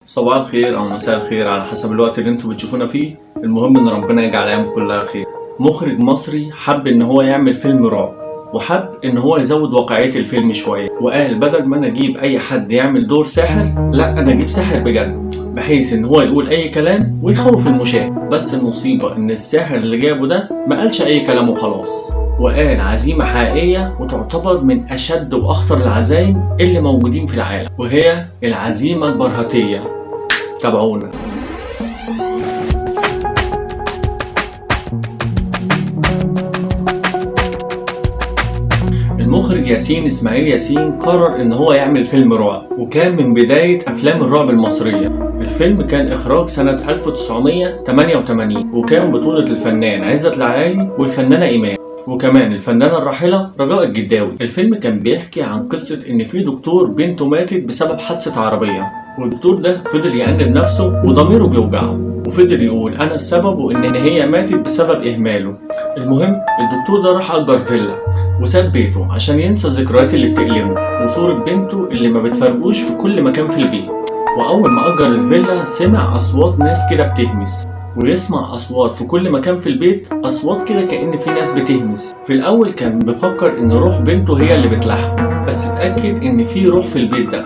صباح الخير او مساء الخير على حسب الوقت اللي انتوا بتشوفونا فيه. المهم ان ربنا يجعل ايامكم كلها خير. مخرج مصري حب ان هو يعمل فيلم رعب، وحب ان هو يزود واقعية الفيلم شوية، وقال بدل ما انا اجيب اي حد يعمل دور ساحر، لا انا اجيب ساحر بجد، بحيث ان هو يقول اي كلام ويخوف المشاهد. بس المصيبة ان الساحر اللي جابه ده ما قالش اي كلام وخلاص، وقال عزيمة حقيقية وتعتبر من أشد وأخطر العزايم اللي موجودين في العالم، وهي العزيمة البرهوتية. تابعونا. المخرج ياسين إسماعيل ياسين قرر إن هو يعمل فيلم رعب، وكان من بداية أفلام الرعب المصرية. الفيلم كان إخراج سنة 1988، وكان بطولة الفنان عزت العلايلي والفنانة إيمان، وكمان الفنانة الراحلة رجاء الجداوي. الفيلم كان بيحكي عن قصة إن في دكتور بنته ماتت بسبب حادثة عربية، والدكتور ده فضل يأنب نفسه وضميره بيوجعه، وفضل يقول أنا السبب وإن هي ماتت بسبب إهماله. المهم الدكتور ده راح أجر فيلا وساب بيته عشان ينسى الذكريات اللي بتألمه وصورة بنته اللي ما بتفرقوش في كل مكان في البيت. وأول ما أجر الفيلا سمع أصوات ناس كده بتهمس، ويسمع أصوات في كل مكان في البيت، أصوات كده كأن في ناس بتهمس. في الأول كان بيفكر إن روح بنته هي اللي بتلحق، بس اتأكد إن في روح في البيت ده،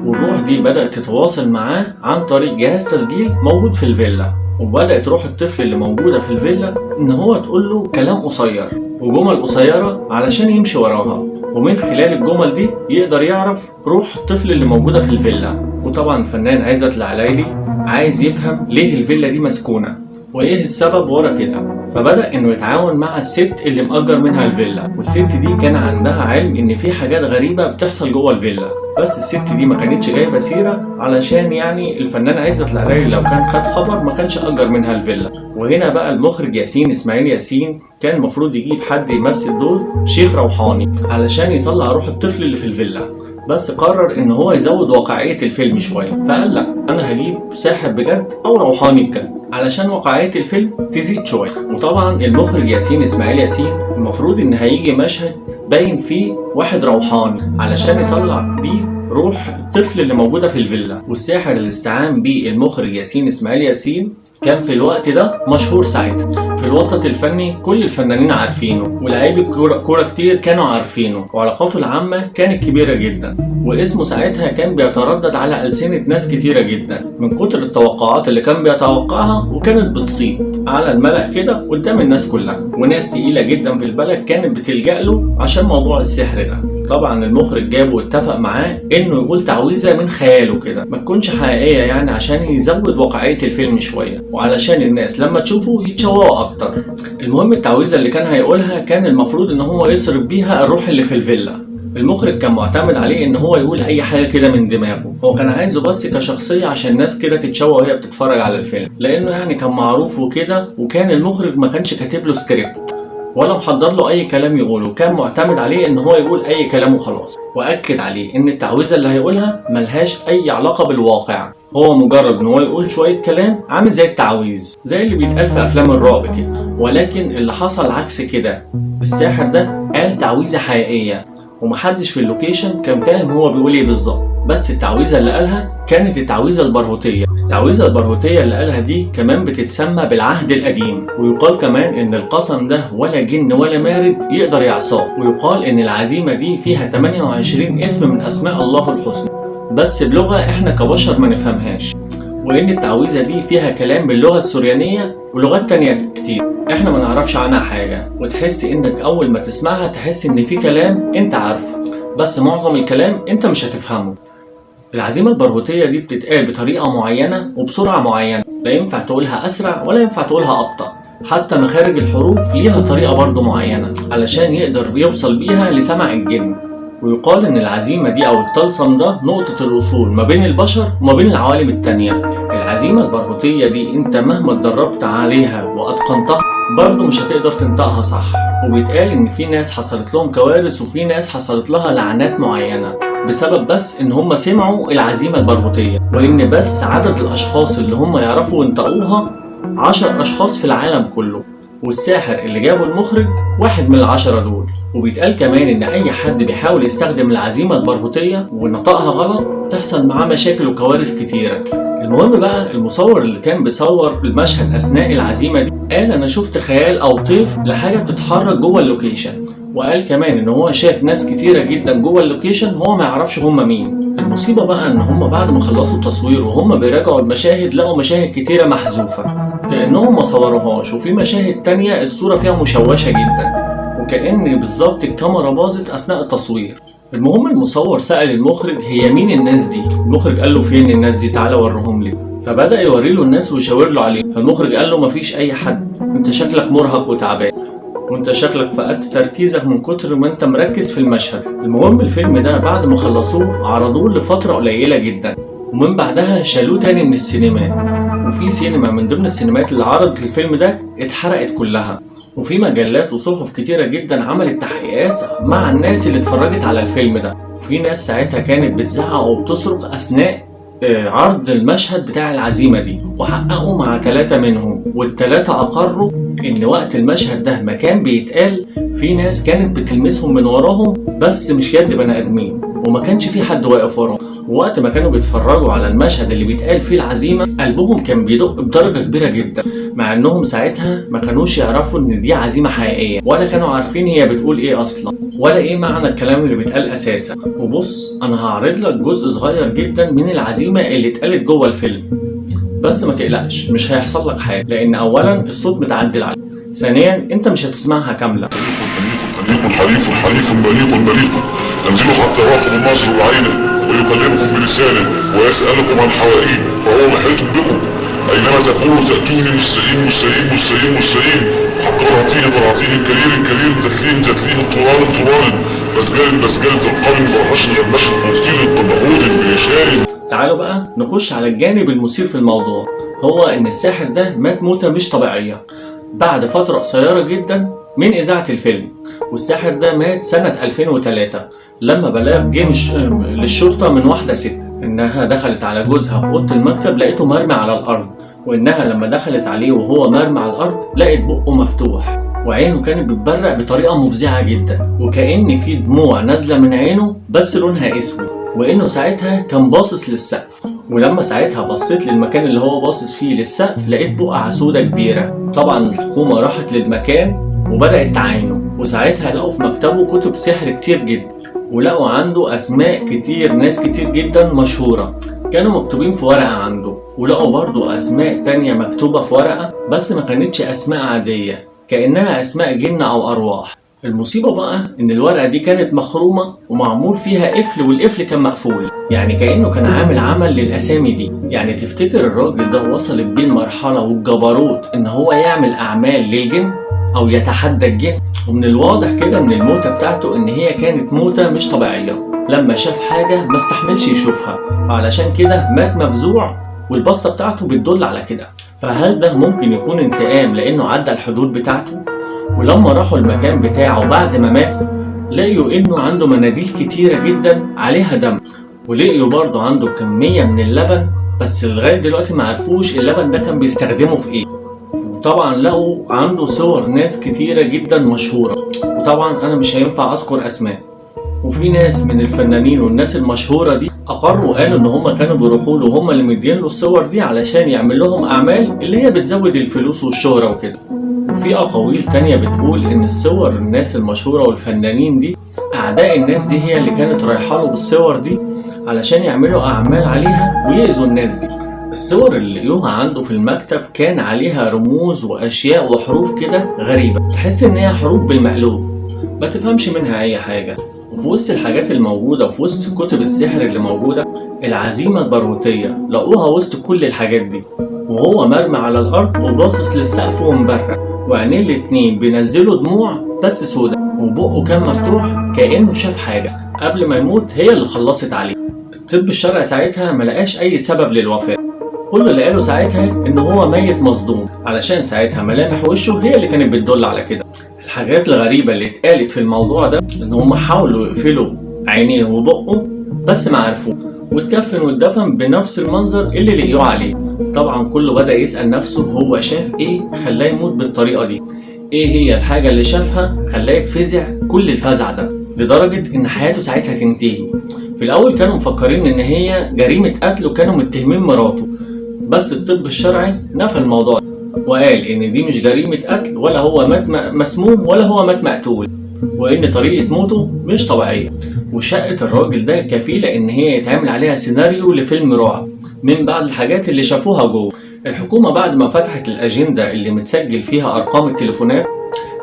والروح دي بدأت تتواصل معاه عن طريق جهاز تسجيل موجود في الفيلا. وبدأت روح الطفل اللي موجودة في الفيلا إن هو تقول له كلام قصير وجمل قصيرة علشان يمشي وراها، ومن خلال الجمل دي يقدر يعرف روح الطفل اللي موجودة في الفيلا. وطبعا الفنان عزت العلايلي عايز يفهم ليه الفيلا دي مسكونة وايه السبب ورا كده، فبدأ انه يتعاون مع الست اللي مأجر منها الفيلا. والست دي كان عندها علم ان في حاجات غريبة بتحصل جوه الفيلا، بس الست دي ما كانتش جايبة سيرة علشان يعني الفنان عزت العلايلي لو كان خد خبر ما كانش أجر منها الفيلا. وهنا بقى المخرج ياسين إسماعيل ياسين كان المفروض يجيب حد يمثل دور شيخ روحاني علشان يطلع روح الطفل اللي في الفيلا، بس قرر ان هو يزود واقعية الفيلم شوية، فقال لا انا هجيب ساحر بجد او روحاني بجد علشان واقعية الفيلم تزيد شوية. وطبعا المخرج ياسين إسماعيل ياسين المفروض ان هيجي مشهد باين فيه واحد روحاني علشان يطلع بيه روح الطفل اللي موجودة في الفيلا. والساحر اللي استعان بيه المخرج ياسين إسماعيل ياسين كان في الوقت ده مشهور ساعتها في الوسط الفني، كل الفنانين عارفينه ولاعيبي كورة كتير كانوا عارفينه، وعلاقاته العامة كانت كبيرة جدا، واسمه ساعتها كان بيتردد على ألسنة ناس كتيرة جدا من كتر التوقعات اللي كان بيتوقعها، وكانت بتصيب على الملأ كده قدام الناس كلها، وناس تقيلة جدا في البلد كانت بتلجأ له عشان موضوع السحر ده. طبعا المخرج جابه واتفق معاه انه يقول تعويذة من خياله كده ما تكونش حقيقية، يعني عشان يزود واقعية الفيلم شوية وعلشان الناس لما تشوفه يتشوقوا اكتر. المهم التعويذة اللي كان هيقولها كان المفروض ان هو يصرف بيها الروح اللي في الفيلا. المخرج كان معتمد عليه ان هو يقول اي حاجة كده من دماغه، هو كان عايزه بس كشخصية عشان الناس كده تتشوق وهي بتتفرج على الفيلم، لانه يعني كان معروف وكده، وكان المخرج ما كانش كاتب له سكريبت ولا محضر له اي كلام يقوله، كان معتمد عليه ان هو يقول اي كلام وخلاص. واكد عليه ان التعويذه اللي هيقولها ملهاش اي علاقه بالواقع، هو مجرد ان هو يقول شويه كلام عامل زي التعويذ زي اللي بيتقال في افلام الرعب كده. ولكن اللي حصل عكس كده، الساحر ده قال تعويذه حقيقيه ومحدش في اللوكيشن كان فاهم هو بيقول ايه بالظبط، بس التعويذه اللي قالها كانت التعويذه البرهوتيه. التعويذه البرهوتيه اللي قالها دي كمان بتتسمى بالعهد القديم، ويقال كمان ان القسم ده ولا جن ولا مارد يقدر يعصاه، ويقال ان العزيمه دي فيها 28 اسم من اسماء الله الحسنى بس بلغه احنا كبشر ما نفهمهاش، وان التعويذه دي فيها كلام باللغه السريانيه ولغات تانية كتير احنا ما نعرفش عنها حاجه، وتحس انك اول ما تسمعها تحس ان في كلام انت عارفه بس معظم الكلام انت مش هتفهمه. العزيمة البرهوتية دي بتتقال بطريقة معينة وبسرعة معينة، لا ينفع تقولها أسرع ولا ينفع تقولها أبطأ، حتى مخارج الحروف ليها طريقة برضو معينة علشان يقدر يوصل بيها لسمع الجن. ويقال إن العزيمة دي أو الطلسم ده نقطة الوصول ما بين البشر وما بين العوالم التانية. العزيمة البرهوتية دي أنت مهما اتدربت عليها وأتقنتها برضو مش هتقدر تنطقها صح، وبيتقال إن في ناس حصلت لهم كوارث وفي ناس حصلت لها لعنات معينة بسبب بس ان هم سمعوا العزيمة البرهوتية، وان بس عدد الاشخاص اللي هم يعرفوا ينطقوها 10 اشخاص في العالم كله، والساحر اللي جابه المخرج واحد من ال10 دول. وبيتقال كمان ان اي حد بيحاول يستخدم العزيمة البرهوتية ونطقها غلط تحصل معاه مشاكل وكوارث كتيرة. المهم بقى المصور اللي كان بيصور المشهد اثناء العزيمة دي قال انا شفت خيال او طيف لحاجة بتتحرك جوه اللوكيشن، وقال كمان ان هو شاف ناس كتيرة جدا جوه اللوكيشن هو ما يعرفش هم مين. المصيبة بقى ان هم بعد ما خلصوا التصوير وهم بيراجعوا المشاهد لقوا مشاهد كتيرة محذوفة كأنهم ما صوروهاش، وفي مشاهد تانية الصورة فيها مشوشة جدا وكأن بالظبط الكاميرا باظت اثناء التصوير. المهم المصور سأل المخرج هي مين الناس دي؟ المخرج قال له فين الناس دي؟ تعالى وريهم لي. فبدأ يوري له الناس ويشاور له عليه، فالمخرج قال له مفيش اي حد، انت شكلك مرهق وتعبان وانت شكلك فقدت تركيزك من كتر ما انت مركز في المشهد. المهم الفيلم ده بعد ما خلصوه عرضوه لفترة قليلة جدا، ومن بعدها شالوه تاني من السينمات، وفي سينما من ضمن السينمات اللي عرضت الفيلم ده اتحرقت كلها، وفي مجلات وصحف كتيرة جدا عملت تحقيقات مع الناس اللي اتفرجت على الفيلم ده. وفي ناس ساعتها كانت بتزعق وبتصرخ اثناء عرض المشهد بتاع العزيمة دي، وحققوا مع 3 منهم، وال3 اقروا ان وقت المشهد ده ما كان بيتقال في ناس كانت بتلمسهم من وراهم بس مش يد بني ادمين، وما كانش في حد واقف وراهم. ووقت ما كانوا بيتفرجوا على المشهد اللي بيتقال فيه العزيمة قلبهم كان بيدق بدرجة كبيرة جدا، مع انهم ساعتها ما كانوش يعرفوا ان دي عزيمة حقيقية، ولا كانوا عارفين هي بتقول ايه اصلا، ولا ايه معنى الكلام اللي بيتقال اساسا. وبص انا هعرض لك جزء صغير جدا من العزيمة اللي اتقالت جوه الفيلم، بس ما تقلقش مش هيحصل لك حاجة، لان اولا الصوت متعدل عليه، ثانيا انت مش هتسمعها كاملة. حليف مليق ينزل حتى راقب النصر وعينه ويكلمكم بلسانه ويسألكم عن حوائج فهو محيط بكم أينما تكونوا تأتوني مستقيم حق الكريم تتليه الطوال بسجال القرن برحشن المشهد مفتيل الطبعود بلشان. تعالوا بقى نخش على الجانب المثير في الموضوع، هو ان الساحر ده مات موتة مش طبيعية بعد فترة قصيرة جدا من إذاعة الفيلم. والساحر ده مات سنة 2003 لما بلاغ جه للشرطة من واحدة ست إنها دخلت على جوزها في أوضة المكتب لقيته مرمي على الأرض، وإنها لما دخلت عليه وهو مرمي على الأرض لقيت بقه مفتوح وعينه كانت بتبرق بطريقة مفزعة جدا، وكأن في دموع نازلة من عينه بس لونها أسود، وإنه ساعتها كان باصص للسقف. ولما ساعتها بصيت للمكان اللي هو باصص فيه للسقف لقيت بقعة سودة كبيرة. طبعا الحكومة راحت للمكان وبدأت تعاينه، وساعتها لقوا في مكتبه كتب سحر كتير جدا، ولقوا عنده أسماء كتير ناس كتير جدا مشهورة كانوا مكتوبين في ورقة عنده، ولقوا برضو أسماء تانية مكتوبة في ورقة بس ما كانتش أسماء عادية، كأنها أسماء جن أو أرواح. المصيبة بقى إن الورقة دي كانت مخرومة ومعمول فيها قفل، والقفل كان مقفول، يعني كأنه كان عامل عمل للأسامي دي. يعني تفتكر الراجل ده وصلت بيه المرحلة والجبروت إن هو يعمل أعمال للجن أو يتحدى الجن؟ ومن الواضح كده من الموتة بتاعته إن هي كانت موتة مش طبيعية، لما شاف حاجة ما استحملش يشوفها وعلشان كده مات مفزوع، والبصة بتاعته بتدل على كده. فهل ده ممكن يكون انتقام لأنه عدى الحدود بتاعته؟ ولما راحوا المكان بتاعه بعد ما مات لقيوا إنه عنده مناديل كتيرة جدا عليها دم، ولقيوا برضه عنده كمية من اللبن، بس لغاية دلوقتي معرفوش اللبن ده كان بيستخدمه في إيه. وطبعا لقوا عنده صور ناس كتيرة جدا مشهورة، وطبعا أنا مش هينفع أذكر أسماء. وفي ناس من الفنانين والناس المشهورة دي أقروا وقالوا إن هم كانوا بيروحوا له وهم اللي مدين له الصور دي علشان يعمل لهم أعمال اللي هي بتزود الفلوس والشهرة وكده. وفي أقاويل تانية بتقول إن الصور الناس المشهورة والفنانين دي أعداء الناس دي هي اللي كانت رايحة له بالصور دي علشان يعملوا أعمال عليها ويأذوا الناس دي. الصور اللي لقيوها عنده في المكتب كان عليها رموز وأشياء وحروف كده غريبة، تحس إن هي حروف بالمقلوب ما تفهمش منها أي حاجة. وفي وسط الحاجات الموجودة وفي وسط كتب السحر اللي موجودة العزيمة البرهوتية لقوها وسط كل الحاجات دي، وهو مرمي على الأرض وباصص للسقف ومبرق، وعينيه الاتنين بينزلوا دموع بس سودا، وبقه كان مفتوح كأنه شاف حاجة قبل ما يموت هي اللي خلصت عليه. الطب الشرعي ساعتها ملقاش أي سبب للوفاة، كل اللي قاله ساعتها إن هو ميت مصدوم، علشان ساعتها ملامح وشه هي اللي كانت بتدل على كده. الحاجات الغريبة اللي اتقالت في الموضوع ده إن هم حاولوا يقفلوا عينيه وبقه بس ما عرفوه، واتكفن واتدفن بنفس المنظر اللي لقيوه عليه. طبعا كله بدأ يسأل نفسه هو شاف ايه خلاه يموت بالطريقة دي؟ ايه هي الحاجة اللي شافها خلاه يتفزع كل الفزع ده لدرجة ان حياته ساعتها تنتهي. في الاول كانوا مفكرين ان هي جريمة قتل وكانوا متهمين مراته، بس الطب الشرعي نفى الموضوع وقال ان دي مش جريمة قتل، ولا هو مات مسموم ولا هو مات مقتول، وان طريقة موته مش طبيعية. وشقة الراجل ده كفيلة ان هي يتعمل عليها سيناريو لفيلم رعب من بعد الحاجات اللي شافوها جوه. الحكومة بعد ما فتحت الأجندة اللي متسجل فيها أرقام التليفونات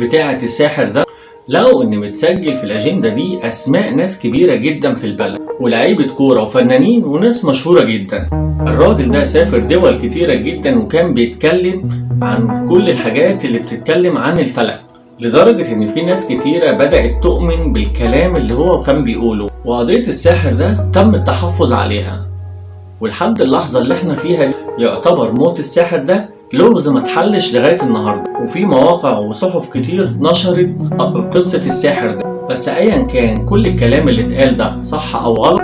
بتاعة الساحر ده، لقوا إن متسجل في الأجندة دي أسماء ناس كبيرة جدا في البلد، ولاعيبة كورة وفنانين وناس مشهورة جدا. الراجل ده سافر دول كتيرة جدا وكان بيتكلم عن كل الحاجات اللي بتتكلم عن الفلك، لدرجة إن في ناس كتيرة بدأت تؤمن بالكلام اللي هو كان بيقوله. وقضية الساحر ده تم التحفظ عليها، ولحد اللحظة اللي احنا فيها دي يعتبر موت الساحر ده لغز ما اتحلش لغاية النهاردة. وفي مواقع وصحف كتير نشرت قصة الساحر ده. بس ايا كان كل الكلام اللي اتقال ده صح او غلط،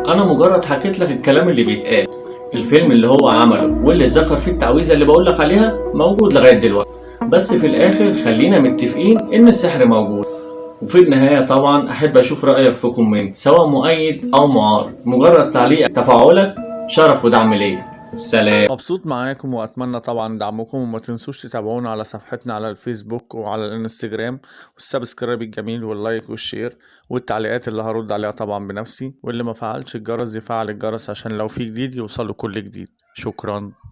انا مجرد حكيت لك الكلام اللي بيتقال. الفيلم اللي هو عمله واللي اتذكر فيه التعويذة اللي بقولك عليها موجود لغاية دلوقتي، بس في الاخر خلينا متفقين ان السحر موجود. وفي النهاية طبعا أحب أشوف رأيك في كومنت، سواء مؤيد أو معارض. مجرد تعليق تفاعلك شرف ودعم ليا. سلام. مبسوط معاكم واتمنى طبعا دعمكم، وما تنسوش تتابعونا على صفحتنا على الفيسبوك وعلى الانستجرام، والسبسكرايب الجميل واللايك والشير والتعليقات اللي هرد عليها طبعا بنفسي، واللي ما فعلش الجرس يفعل الجرس عشان لو في جديد يوصله كل جديد. شكرا.